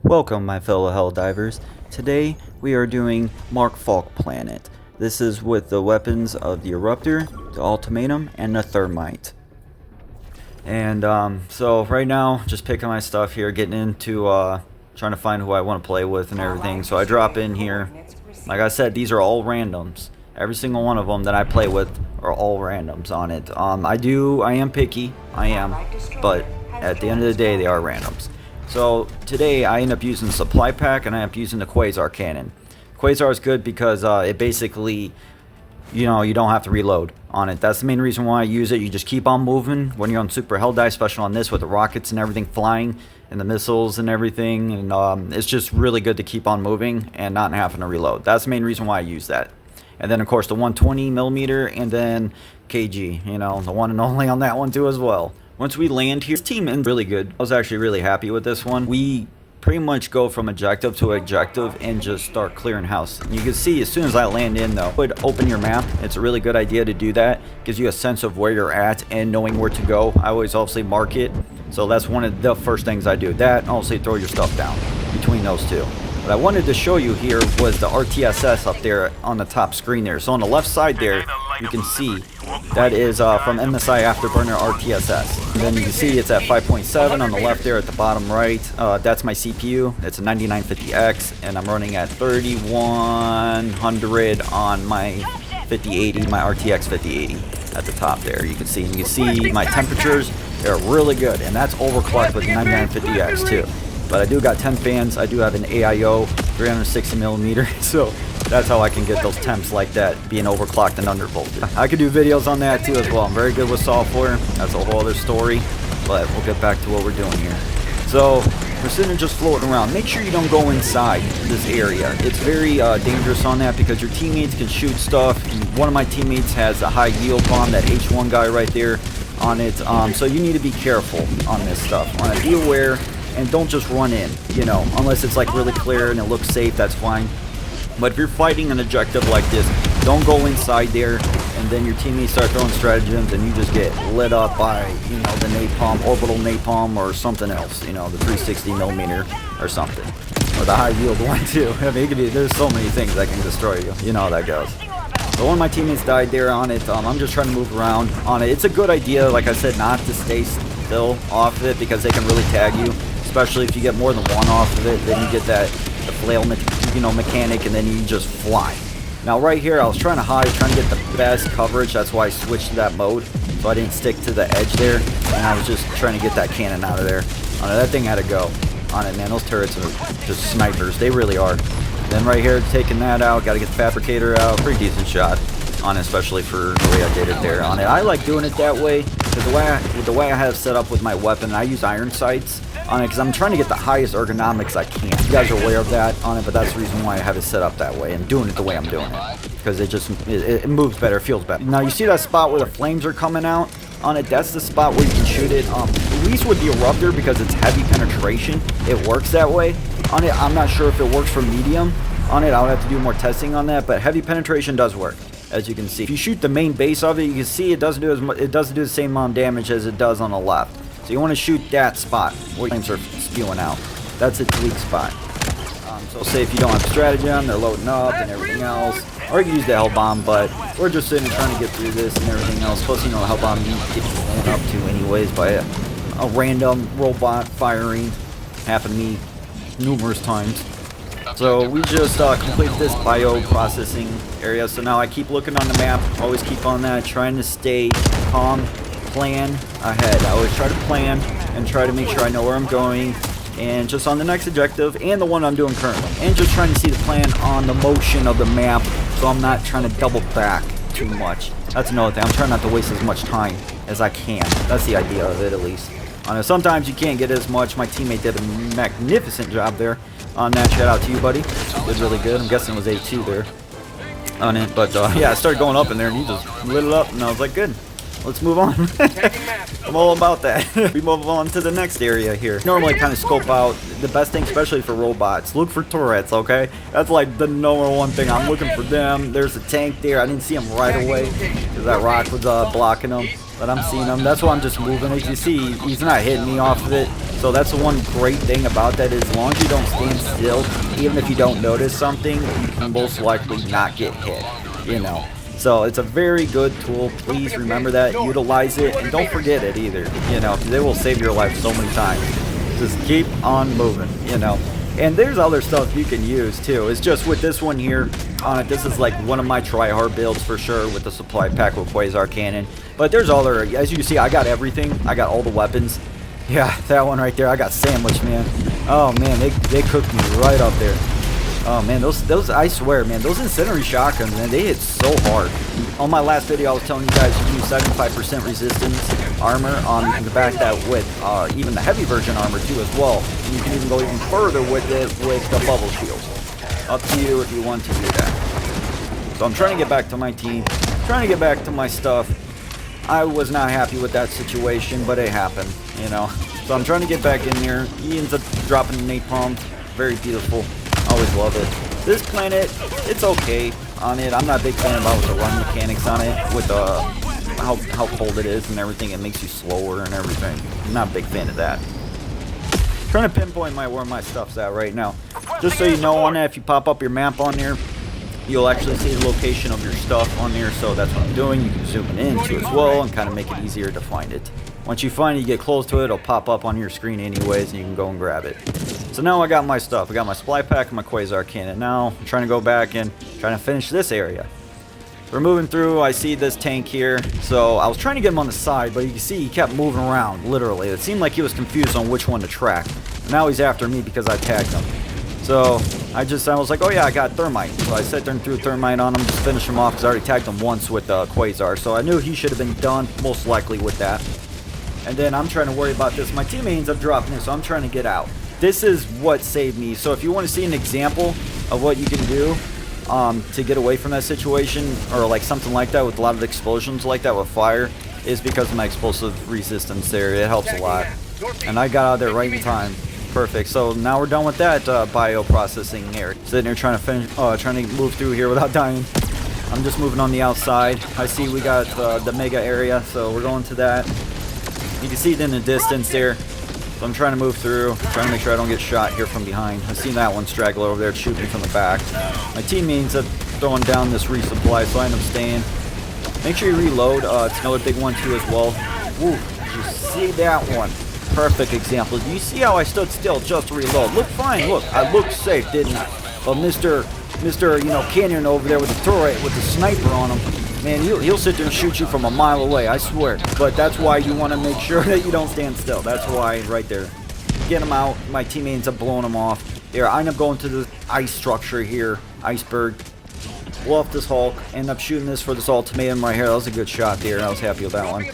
Welcome, my fellow Helldivers. Today we are doing Mark Falk Planet. This is with the weapons of the Eruptor, the Ultimatum, and the Thermite. And so right now, just picking my stuff here, getting into trying to find who I want to play with and everything. So I drop in here. Like I said, these are all randoms. Every single one of them that I play with are all randoms on it. I am picky, but at the end of the day, they are randoms. So today I end up using the supply pack and I end up using the Quasar cannon. Quasar is good because it basically, you don't have to reload on it. That's the main reason why I use it. You just keep on moving when you're on super Helldive, especially on this with the rockets and everything flying and the missiles and everything. And it's just really good to keep on moving and not having to reload. That's the main reason why I use that. And then of course the 120mm and then KG, the one and only on that one too as well. Once we land here, this team is really good. I was actually really happy with this one. We pretty much go from objective to objective and just start clearing house. And you can see as soon as I land in though, would open your map. It's a really good idea to do that. Gives you a sense of where you're at and knowing where to go. I always obviously mark it. So that's one of the first things I do. That and obviously throw your stuff down between those two. What I wanted to show you here was the RTSS up there on the top screen there. So on the left side there, you can see that is from MSI Afterburner RTSS. And then you can see it's at 5.7 on the left there at the bottom right. That's my CPU. It's a 9950X and I'm running at 3100 on my 5080, my RTX 5080 at the top there. You can see my temperatures. They're really good, and that's overclocked with the 9950X too. But I do got 10 fans. I do have an AIO 360mm, so that's how I can get those temps like that, being overclocked and undervolted. I could do videos on that too as well. I'm very good with software. That's a whole other story, but we'll get back to what we're doing here. So we're sitting and just floating around. Make sure you don't go inside this area. It's very dangerous on that because your teammates can shoot stuff. One of my teammates has a high yield bomb, that H1 guy right there on it. So you need to be careful on this stuff. Be aware. And don't just run in, unless it's like really clear and it looks safe, that's fine. But if you're fighting an objective like this, don't go inside there and then your teammates start throwing stratagems and you just get lit up by, the napalm, orbital napalm or something else, the 360mm or something. Or the high yield one too. I mean, there's so many things that can destroy you. You know how that goes. So one of my teammates died there on it. I'm just trying to move around on it. It's a good idea, like I said, not to stay still off of it because they can really tag you. Especially if you get more than one off of it, then you get the flail, mechanic, and then you just fly. Now right here, I was trying to hide, trying to get the best coverage. That's why I switched to that mode, so I didn't stick to the edge there. And I was just trying to get that cannon out of there. That thing had to go. On it, man. Those turrets are just snipers. They really are. Then right here, taking that out. Got to get the fabricator out. Pretty decent shot on it, especially for the way I did it there on it. I like doing it that way because the way I have it set up with my weapon, I use iron sights on it because I'm trying to get the highest ergonomics I can. You guys are aware of that on it, but that's the reason why I have it set up that way and doing it the way I'm doing it because it moves better, feels better. Now you see that spot where the flames are coming out on it? That's the spot where you can shoot it. At least with the Eruptor, because it's heavy penetration, it works that way on it. I'm not sure if it works for medium on it. I would have to do more testing on that, but heavy penetration does work. As you can see, if you shoot the main base of it, you can see it doesn't do the same amount of damage as it does on the left. So you want to shoot that spot where flames are spewing out. That's its weak spot. So say if you don't have stratagem, they're loading up and everything else. Or you can use the hell bomb, but we're just sitting trying to get through this and everything else. Plus, hell bomb you get blown up to anyways by a random robot firing. Happened to me numerous times. So we just completed this bio-processing area. So now I keep looking on the map. Always keep on that, trying to stay calm. Plan ahead. I always try to plan and try to make sure I know where I'm going and just on the next objective and the one I'm doing currently, and just trying to see the plan on the motion of the map so I'm not trying to double back too much. That's another thing. I'm trying not to waste as much time as I can. That's the idea of it, at least. Sometimes you can't get as much. My teammate did a magnificent job there on that. Shout out to you, buddy. Did really good. I'm guessing it was A2 there on it, but yeah, I started going up in there and he just lit it up and I was like, good. Let's move on. I'm all about that. We move on to the next area here. Normally kind of scope out the best thing, especially for robots. Look for turrets, okay? That's like the number one thing. I'm looking for them. There's a tank there. I didn't see him right away because that rock was blocking them. but I'm seeing him. That's why I'm just moving. As you see, he's not hitting me off of it. So that's the one great thing about that is as long as you don't stand still, even if you don't notice something, you can most likely not get hit, you know. So it's a very good tool. Please remember that, utilize it, and don't forget it either, you know, because it will save your life so many times. Just keep on moving, you know. And there's other stuff you can use too. It's just with this one here on it, this is like one of my try-hard builds for sure with the supply pack with Quasar Cannon. But there's other, as you see, I got everything. I got all the weapons. Yeah, that one right there, I got sandwiched, man. Oh man, they cooked me right up there. Oh man, those I swear, man, those incendiary shotguns, man, they hit so hard. On my last video, I was telling you guys to use 75% resistance armor. You can back that with even the heavy version armor too as well. And you can even go even further with it with the bubble shield. Up to you if you want to do that. So I'm trying to get back to my team, trying to get back to my stuff. I was not happy with that situation, but it happened, you know. So I'm trying to get back in there. He ends up dropping the napalm. Very beautiful. Always love it. This planet, it's okay on it. I'm not a big fan about the run mechanics on it with how cold it is and everything. It makes you slower and everything. I'm not a big fan of that. Trying to pinpoint where my stuff's at right now. Just so you know on that, if you pop up your map on there, you'll actually see the location of your stuff on there. So that's what I'm doing. You can zoom it in too as well and kind of make it easier to find it. Once you find it, you get close to it, it'll pop up on your screen anyways, and you can go and grab it. So now I got my stuff. I got my supply pack and my Quasar Cannon. Now I'm trying to go back and trying to finish this area. We're moving through. I see this tank here. So I was trying to get him on the side, but you can see he kept moving around, literally. It seemed like he was confused on which one to track. Now he's after me because I tagged him. So I was like, oh yeah, I got thermite. So I sat there and threw thermite on him, just finish him off because I already tagged him once with Quasar. So I knew he should have been done, most likely with that. And then I'm trying to worry about this. My teammate ends up dropping in, so I'm trying to get out. This is what saved me. So if you want to see an example of what you can do to get away from that situation, or like something like that with a lot of explosions like that with fire, is because of my explosive resistance there. It helps a lot. And I got out of there right in time. Perfect. So now we're done with that bioprocessing here. Sitting here trying to finish, trying to move through here without dying. I'm just moving on the outside. I see we got the mega area, so we're going to that. You can see it in the distance there. So I'm trying to move through, trying to make sure I don't get shot here from behind. I see that one straggler over there shooting me from the back. My teammate ends up throwing down this resupply, so I end up staying. Make sure you reload. It's another big one too as well. Woo, you see that one? Perfect example. You see how I stood still just to reload? Look fine. Look, I looked safe, didn't I? But Mr. Canyon over there with the turret with the sniper on him. Man, he'll sit there and shoot you from a mile away, I swear. But that's why you want to make sure that you don't stand still. That's why, right there. Get him out. My teammate ends up blowing him off. There, I end up going to the ice structure here. Iceberg. Blow off this Hulk. End up shooting this for this ultimatum right here. That was a good shot there. I was happy with that one.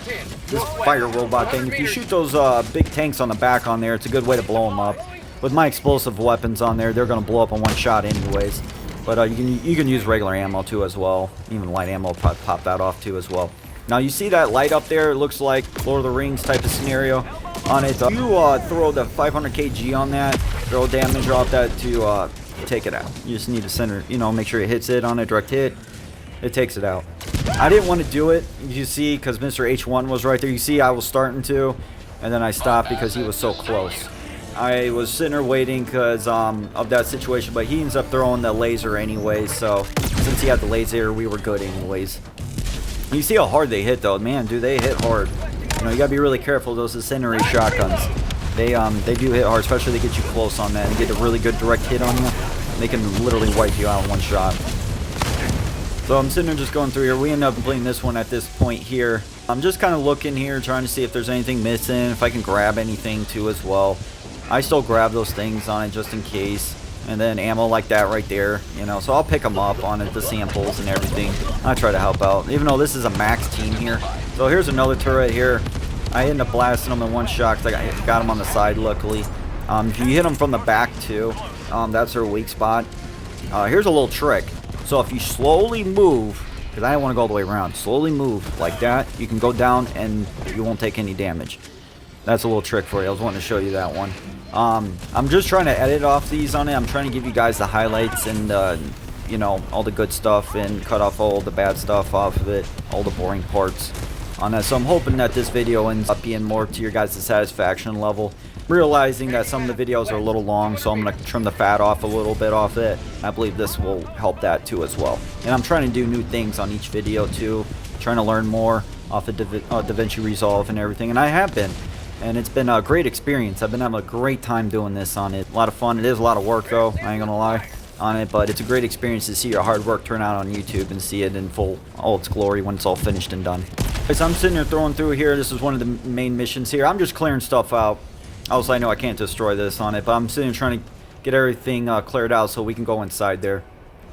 This fire robot thing. If you shoot those big tanks on the back on there, it's a good way to blow them up. With my explosive weapons on there, they're going to blow up in one shot anyways. But you can use regular ammo too as well. Even light ammo will pop that off too as well. Now you see that light up there? It looks like Lord of the Rings type of scenario on it. You throw the 500 kg on that, throw damage off that to take it out. You just need to center, make sure it hits it on a direct hit. It takes it out. I didn't want to do it, you see, because Mr. H1 was right there. You see I was starting to, and then I stopped because he was so close. I was sitting there waiting because of that situation, but he ends up throwing the laser anyways, so since he had the laser, we were good anyways. You see how hard they hit though, man, do they hit hard. You gotta be really careful of those incendiary shotguns. They do hit hard, especially they get you close on that and get a really good direct hit on you. They can literally wipe you out in one shot. So I'm sitting there just going through here. We end up completing this one at this point here. I'm just kind of looking here, trying to see if there's anything missing, if I can grab anything too as well. I still grab those things on it just in case. And then ammo like that right there, so I'll pick them up on it, the samples and everything. I try to help out, even though this is a max team here. So here's another turret here. I end up blasting them in one shot because I got them on the side, luckily. If you hit them from the back too, that's their weak spot. Here's a little trick. So if you slowly move, because I don't want to go all the way around, slowly move like that, you can go down and you won't take any damage. That's a little trick for you. I was wanting to show you that one. I'm just trying to edit off these on it. I'm trying to give you guys the highlights and all the good stuff and cut off all the bad stuff off of it, all the boring parts. on that. So I'm hoping that this video ends up being more to your guys' satisfaction level. Realizing that some of the videos are a little long, so I'm going to trim the fat off a little bit off it. I believe this will help that too as well. And I'm trying to do new things on each video too. Trying to learn more off of DaVinci Resolve and everything. And I have been. And it's been a great experience. I've been having a great time doing this on it. A lot of fun. It is a lot of work though, I ain't gonna lie on it, but it's a great experience to see your hard work turn out on YouTube and see it in all its glory when it's all finished and done. So I'm sitting here throwing through here. This is one of the main missions here. I'm just clearing stuff out. Also, I know I can't destroy this on it, but I'm sitting here trying to get everything cleared out so we can go inside there.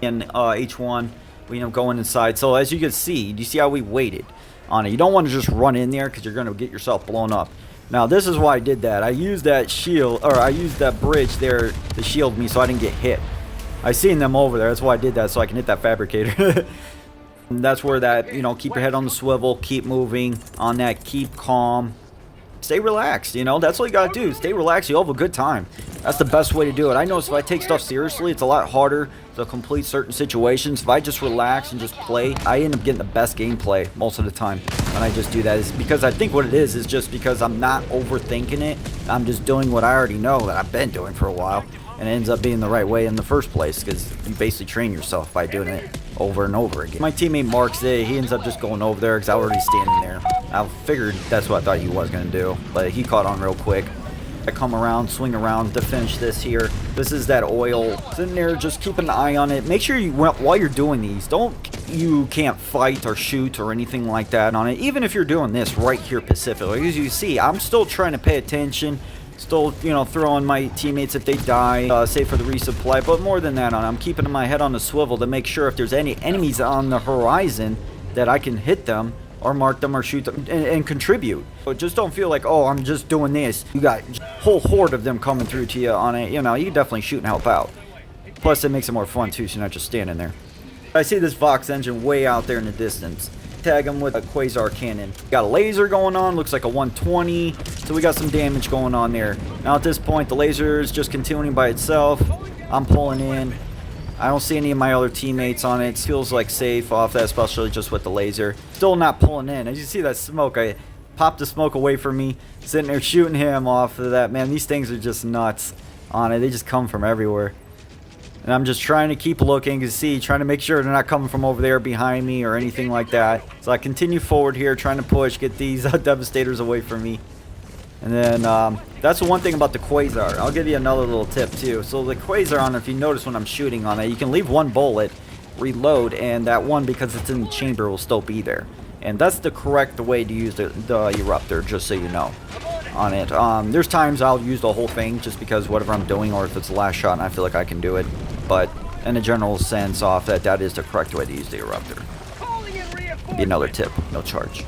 In H1, we end up going inside. So as you can see, do you see how we waited on it? You don't want to just run in there because you're going to get yourself blown up. Now this is why I did that. I used that shield, or I used that bridge there to shield me so I didn't get hit. I seen them over there. That's why I did that, so I can hit that fabricator. And that's where that, you know, keep your head on the swivel, keep moving on that, keep calm, stay relaxed. You know, that's all you gotta do. Stay relaxed. You'll have a good time. That's the best way to do it. I notice if I take stuff seriously, it's a lot harder to complete certain situations. If I just relax and just play, I end up getting the best gameplay most of the time when I just do that. Is because I think what it is just because I'm not overthinking it. I'm just doing what I already know that I've been doing for a while, and it ends up being the right way in the first place because you basically train yourself by doing it over and over again. My teammate Mark's he ends up just going over there because I was already standing there. I figured that's what I thought he was going to do, but he caught on real quick. I come around, swing around to finish this here. This is that oil. Sitting there, just keep an eye on it. Make sure you, while you're doing these, you can't fight or shoot or anything like that on it. Even if you're doing this right here specifically. As you see, I'm still trying to pay attention. Still, you know, throwing my teammates if they die, save for the resupply. But more than that, I'm keeping my head on the swivel to make sure if there's any enemies on the horizon that I can hit them or mark them or shoot them and contribute. But just don't feel like, oh, I'm just doing this. You got a whole horde of them coming through to you on it. You know, you can definitely shoot and help out. Plus, it makes it more fun too, so you're not just standing there. I see this Vox engine way out there in the distance. Tag him with a quasar cannon. Got a laser going on, looks like a 120, so we got some damage going on there. Now at this point, the laser is just continuing by itself. I'm pulling in. I don't see any of my other teammates on it. It feels like safe off that, especially just with the laser. Still not pulling in. As you see that smoke, I popped the smoke away from me, sitting there shooting him off of that. Man, these things are just nuts on it. They just come from everywhere. And I'm just trying to keep looking to see, trying to make sure they're not coming from over there behind me or anything like that. So I continue forward here, trying to push, get these Devastators away from me. And then that's the one thing about the Quasar. I'll give you another little tip too. So the Quasar on, if you notice when I'm shooting on it, you can leave one bullet, reload, and that one, because it's in the chamber, will still be there. And that's the correct way to use the Eruptor, just so you know on it. There's times I'll use the whole thing just because whatever I'm doing, or if it's the last shot and I feel like I can do it. But in a general sense off that is the correct way to use the Eruptor. Be another tip, no charge.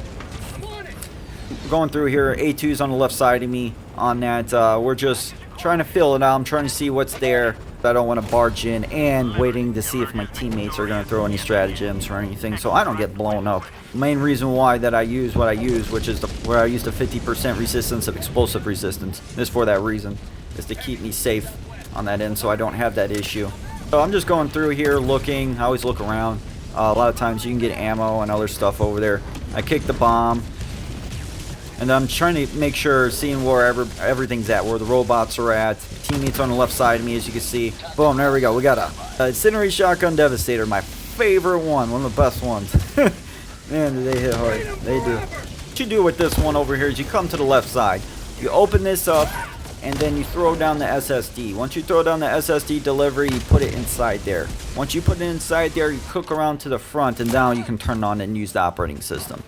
Going through here, A2's on the left side of me on that. We're just trying to fill it out. I'm trying to see what's there. I don't want to barge in, and waiting to see if my teammates are going to throw any stratagems or anything so I don't get blown up. The main reason why that I use what I use, which is where I use the 50% resistance of explosive resistance, is for that reason, is to keep me safe on that end so I don't have that issue. So I'm just going through here looking. I always look around. A lot of times you can get ammo and other stuff over there. I kick the bomb. And I'm trying to make sure, seeing where everything's at, where the robots are at. Teammates on the left side of me, as you can see. Boom, there we go. We got a Incendiary Shotgun Devastator, my favorite one of the best ones. Man, do they hit hard. They do. What you do with this one over here is you come to the left side. You open this up, and then you throw down the SSD. Once you throw down the SSD delivery, you put it inside there. Once you put it inside there, you cook around to the front, and now you can turn on and use the operating system.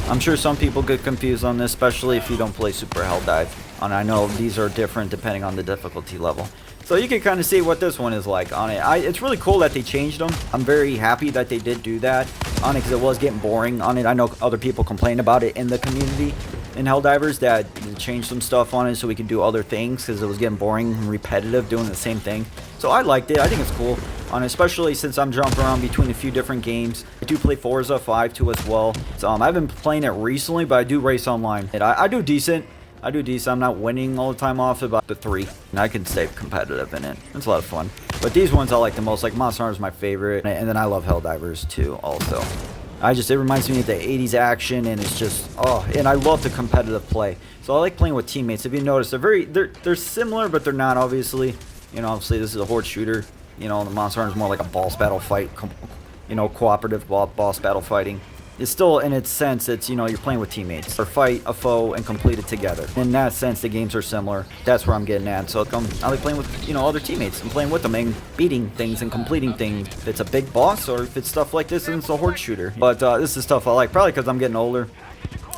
I'm sure some people get confused on this, especially if you don't play Super Helldive. And I know these are different depending on the difficulty level. So you can kind of see what this one is like on it. It's really cool that they changed them. I'm very happy that they did do that on it because it was getting boring on it. I know other people complain about it in the community in Helldivers that they changed some stuff on it so we could do other things because it was getting boring and repetitive doing the same thing. So I liked it. I think it's cool, especially since I'm jumping around between a few different games. I do play Forza 5 too as well. So I've been playing it recently, but I do race online. And I do decent. I'm not winning all the time off about the 3. And I can stay competitive in it. It's a lot of fun. But these ones I like the most. Like Monster Hunter is my favorite. And then I love Helldivers too also. It reminds me of the 80s action, and it's just, oh, and I love the competitive play. So I like playing with teammates. If you notice, they're similar, but they're not, obviously. You know, obviously this is a horde shooter. You know, the Monster Hunter is more like a boss battle fight, you know, cooperative boss battle fighting. It's still, in its sense, it's, you know, you're playing with teammates. Or fight a foe and complete it together. In that sense, the games are similar. That's where I'm getting at. So I like playing with, you know, other teammates and playing with them and beating things and completing things. If it's a big boss or if it's stuff like this and it's a horde shooter. But this is stuff I like, probably because I'm getting older.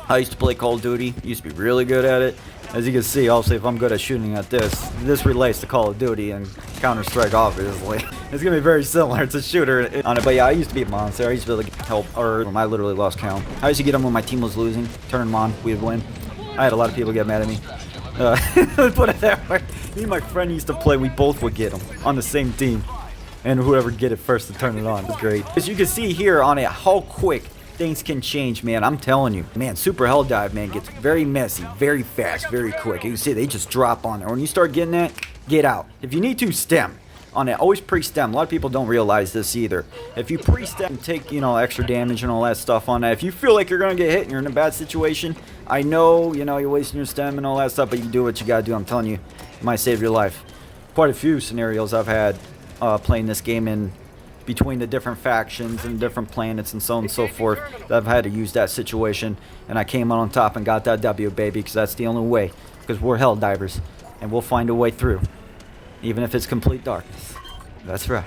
I used to play Call of Duty. Used to be really good at it. As you can see, obviously, if I'm good at shooting at this relates to Call of Duty and Counter-Strike, obviously. It's going to be very similar. It's a shooter on it. But yeah, I used to be a monster. I used to be able to help, or I literally lost count. I used to get them when my team was losing. Turn them on, we would win. I had a lot of people get mad at me. Put it that way. Me and my friend used to play. We both would get them on the same team. And whoever get it first to turn it on was great. As you can see here on it, how quick things can change, man. I'm telling you, man. Super Hell Dive, man, gets very messy, very fast, very quick. You can see they just drop on there. When you start getting that, get out. If you need to, stem on it. Always pre-stem. A lot of people don't realize this either. If you pre-stem and take, you know, extra damage and all that stuff on that, if you feel like you're gonna get hit and you're in a bad situation, I know, you know, you're wasting your stem and all that stuff, but you do what you gotta do. I'm telling you, it might save your life. Quite a few scenarios I've had playing this game in between the different factions and different planets and so on and so forth, that I've had to use that situation, and I came out on top and got that W, baby, because that's the only way, because we're hell divers and we'll find a way through, even if it's complete darkness. That's right.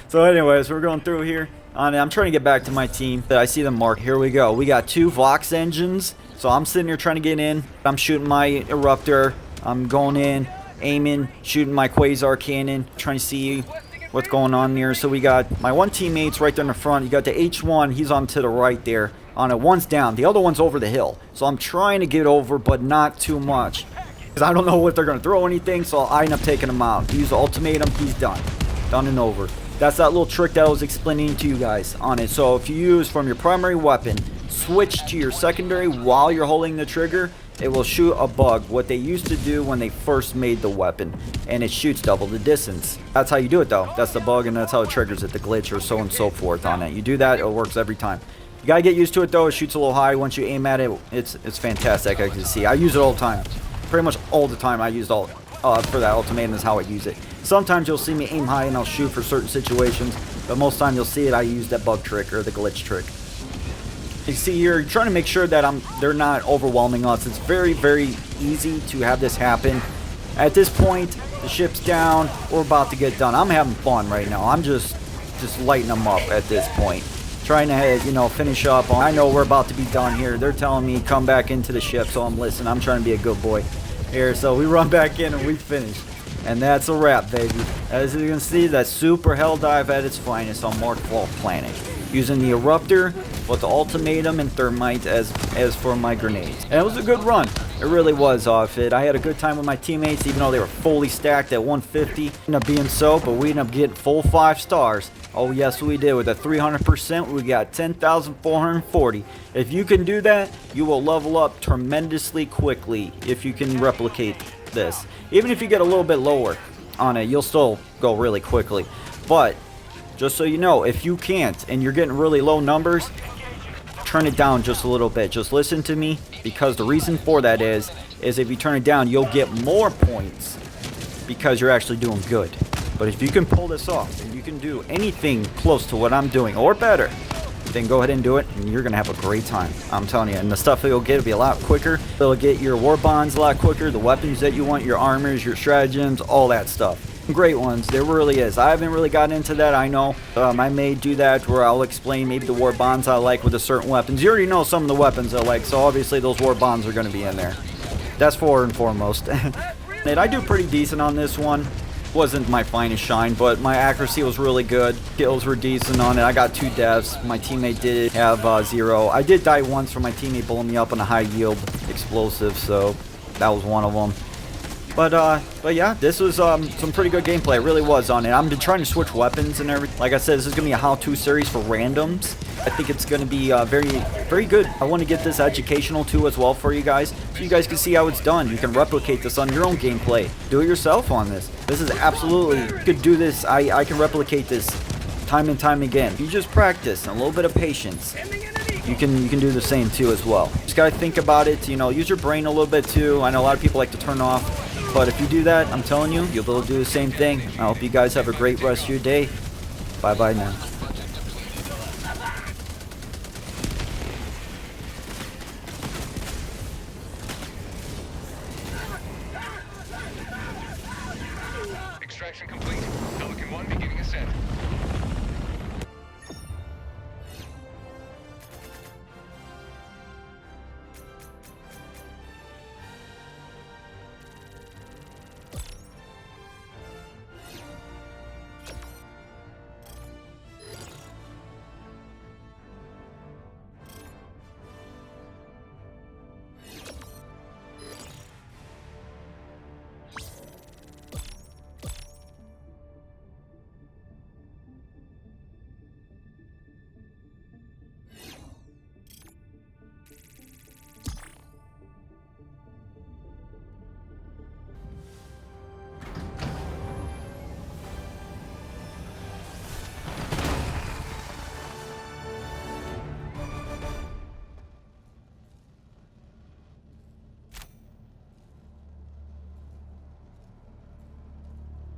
So anyways, we're going through here. I'm trying to get back to my team. I see them marked. Here we go. We got 2 Vox engines, so I'm sitting here trying to get in. I'm shooting my Eruptor. I'm going in, aiming, shooting my Quasar cannon, trying to see what's going on here. So we got my one teammate's right there in the front. You got the H1, he's on to the right there. On it, one's down, the other one's over the hill. So I'm trying to get over, but not too much, because I don't know if they're going to throw anything, so I end up taking him out. Use the ultimatum, he's done. Done and over. That's that little trick that I was explaining to you guys on it. So if you use from your primary weapon, switch to your secondary while you're holding the trigger, it will shoot a bug, what they used to do when they first made the weapon, and it shoots double the distance. That's how you do it, though. That's the bug, and that's how it triggers it, the glitch, or so and so forth on it. You do that, it works every time. You gotta get used to it, though. It shoots a little high. Once you aim at it, it's fantastic. I can see. I use it all the time. Pretty much all the time I use all for that ultimatum is how I use it. Sometimes you'll see me aim high and I'll shoot for certain situations, but most of the time you'll see it, I use that bug trick or the glitch trick. You see here, you're trying to make sure that they're not overwhelming us. It's very, very easy to have this happen. At this point, the ship's down. We're about to get done. I'm having fun right now. I'm just lighting them up at this point. Trying to, you know, finish up. I know we're about to be done here. They're telling me come back into the ship, so I'm listening. I'm trying to be a good boy here. So we run back in and we finish. And that's a wrap, baby. As you can see, that Super Hell Dive at its finest on Mark 12 Planet. Using the Eruptor with the ultimatum and thermite as for my grenades. And it was a good run. It really was off it. I had a good time with my teammates, even though they were fully stacked at 150. Ended up being so, but we ended up getting full 5 stars. Oh yes, we did. With a 300%, we got 10,440. If you can do that, you will level up tremendously quickly if you can replicate this. Even if you get a little bit lower on it, you'll still go really quickly. But just so you know, if you can't and you're getting really low numbers, turn it down just a little bit. Just listen to me, because the reason for that is if you turn it down, you'll get more points because you're actually doing good. But if you can pull this off and you can do anything close to what I'm doing or better, then go ahead and do it, and you're gonna have a great time. I'm telling you. And the stuff that you'll get will be a lot quicker. It'll get your war bonds a lot quicker, the weapons that you want, your armors, your stratagems, all that stuff. Great ones, there really is. I haven't really gotten into that, I know. I may do that where I'll explain maybe the war bonds I like with the certain weapons. You already know some of the weapons I like, so obviously those war bonds are gonna be in there. That's for and foremost. And I do pretty decent on this one. Wasn't my finest shine, but my accuracy was really good. Kills were decent on it. I got 2 deaths. My teammate did have 0. I did die once from my teammate blowing me up on a high yield explosive, so that was one of them. But yeah, this was some pretty good gameplay. It really was on it. I'm trying to switch weapons and everything. Like I said, this is gonna be a how-to series for randoms. I think it's gonna be very, very good. I want to get this educational too as well for you guys, so you guys can see how it's done. You can replicate this on your own gameplay. Do it yourself on this. This is absolutely, you could do this. I can replicate this time and time again. If you just practice and a little bit of patience, you can do the same too as well. Just gotta think about it, you know, use your brain a little bit too. I know a lot of people like to turn off, but if you do that, I'm telling you, you'll be able to do the same thing. I hope you guys have a great rest of your day. Bye-bye now. Extraction complete. Pelican 1 beginning ascent.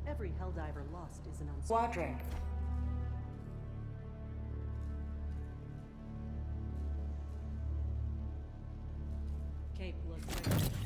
Every Helldiver lost is an squadron. Cape looks like